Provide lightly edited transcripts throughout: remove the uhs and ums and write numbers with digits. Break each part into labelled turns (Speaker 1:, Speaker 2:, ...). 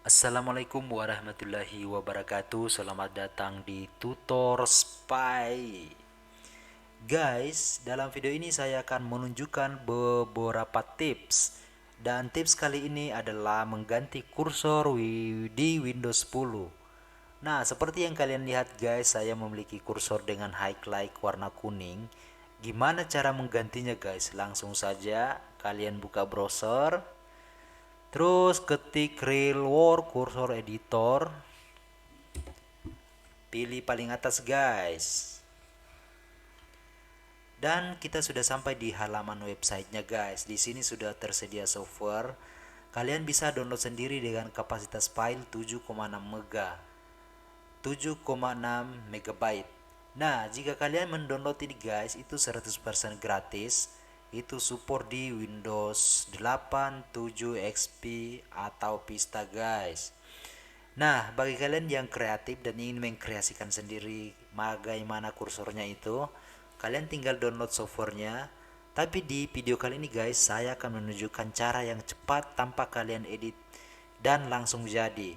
Speaker 1: Assalamualaikum warahmatullahi wabarakatuh. Selamat datang di Tutor Spy. Guys, dalam video ini saya akan menunjukkan beberapa tips. Dan tips kali ini adalah mengganti kursor di Windows 10. Nah, seperti yang kalian lihat guys, saya memiliki kursor dengan highlight warna kuning. Gimana cara menggantinya guys? Langsung saja kalian buka browser. Terus ketik Real World Cursor Editor. Pilih paling atas guys. Dan kita sudah sampai di halaman websitenya guys. Di sini sudah tersedia software. Kalian bisa download sendiri dengan kapasitas file 7,6 MB. 7,6 MB. Nah, jika kalian mendownload ini guys, itu 100% gratis. Itu support di Windows 8, 7, XP atau Vista guys. Nah, bagi kalian yang kreatif dan ingin mengkreasikan sendiri bagaimana kursornya itu, kalian tinggal download softwarenya. Tapi di video kali ini guys, saya akan menunjukkan cara yang cepat tanpa kalian edit dan langsung jadi.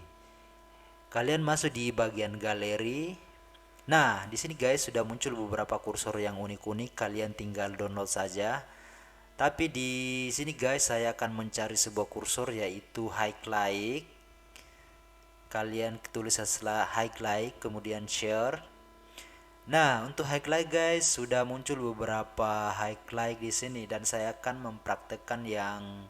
Speaker 1: Kalian masuk di bagian galeri. Nah, di sini guys sudah muncul beberapa kursor yang unik-unik, kalian tinggal download saja. Tapi di sini guys saya akan mencari sebuah kursor yaitu highlight. Kalian tulis setelah highlight kemudian share. Nah, untuk highlight guys sudah muncul beberapa highlight di sini dan saya akan mempraktekkan yang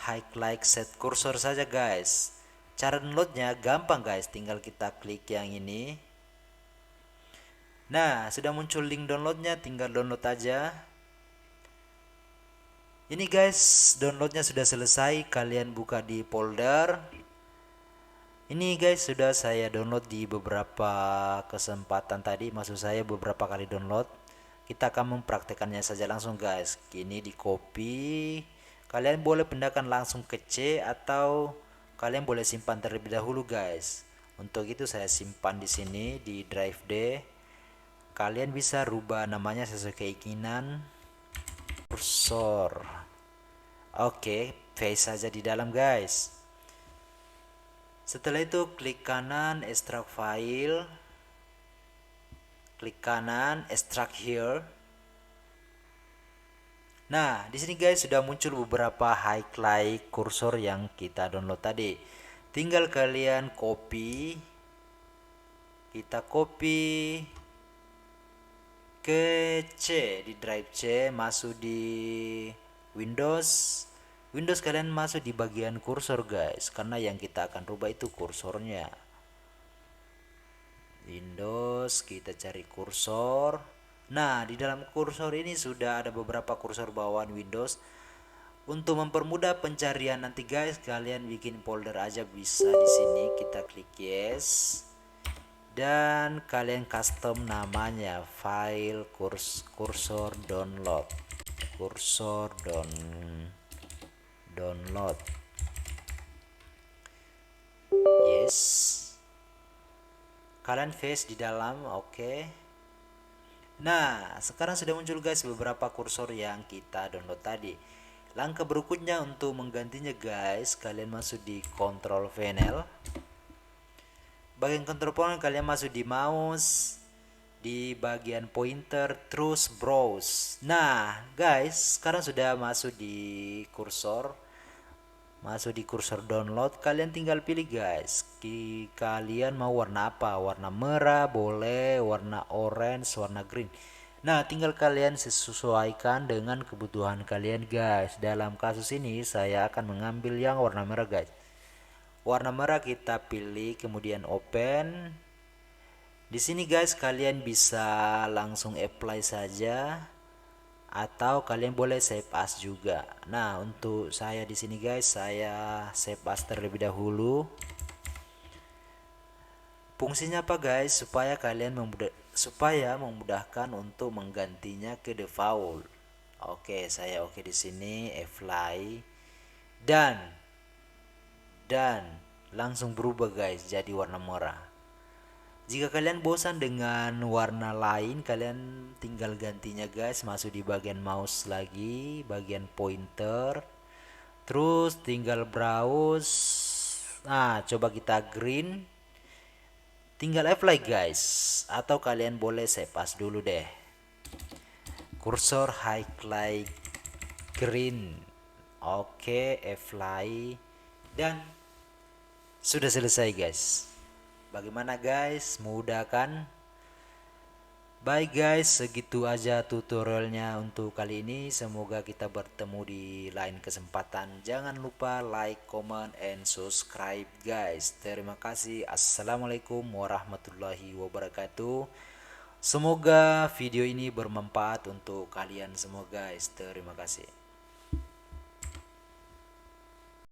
Speaker 1: highlight set kursor saja guys. Cara downloadnya gampang guys, tinggal kita klik yang ini. Nah, sudah muncul link downloadnya, tinggal download aja. Ini guys, downloadnya sudah selesai, kalian buka di folder. Ini guys sudah saya download di beberapa kesempatan tadi, maksud saya beberapa kali download. Kita akan mempraktekannya saja langsung guys. Ini di copy. Kalian boleh pindahkan langsung ke C atau kalian boleh simpan terlebih dahulu guys. Untuk itu saya simpan di sini di drive D. Kalian bisa rubah namanya sesuai keinginan. Kursor. Oke, paste saja di dalam guys. Setelah itu klik kanan extract file. Klik kanan extract here. Nah, di sini guys sudah muncul beberapa highlight kursor yang kita download tadi. Tinggal kalian copy. Kita copy ke C di drive C, masuk di Windows. Windows kalian masuk di bagian kursor guys, karena yang kita akan rubah itu kursornya. Windows, kita cari kursor. Nah, di dalam kursor ini sudah ada beberapa kursor bawaan Windows. Untuk mempermudah pencarian nanti guys, kalian bikin folder aja bisa di sini. Kita klik yes. Dan kalian custom namanya file kursor download. Kursor download. Yes. Kalian paste di dalam, oke. Nah, sekarang sudah muncul guys beberapa kursor yang kita download tadi. Langkah berikutnya untuk menggantinya guys, kalian masuk di control panel. Bagian control panel kalian masuk di mouse, di bagian pointer, terus browse. Nah, guys, sekarang sudah masuk di kursor. Masuk di kursor download, kalian tinggal pilih guys. Kalian mau warna apa? Warna merah boleh, warna orange, warna green. Nah, tinggal kalian sesuaikan dengan kebutuhan kalian guys. Dalam kasus ini saya akan mengambil yang warna merah guys. Warna merah kita pilih kemudian open. Di sini guys kalian bisa langsung apply saja atau kalian boleh save as juga. Nah, untuk saya di sini guys, saya save as terlebih dahulu. Fungsinya apa guys? Supaya memudahkan untuk menggantinya ke default. Oke, saya oke di sini, apply. Dan langsung berubah guys jadi warna merah. Jika kalian bosan dengan warna lain, kalian tinggal gantinya guys, masuk di bagian mouse lagi, bagian pointer, terus tinggal browse. Nah, coba kita green. Tinggal apply guys. Atau kalian boleh save as dulu deh. Kursor highlight green. Oke, apply. Dan sudah selesai guys. Bagaimana guys? Mudah kan? Baik guys, segitu aja tutorialnya untuk kali ini. Semoga kita bertemu di lain kesempatan. Jangan lupa like, comment, and subscribe guys. Terima kasih. Assalamualaikum warahmatullahi wabarakatuh. Semoga video ini bermanfaat untuk kalian semua guys. Terima kasih.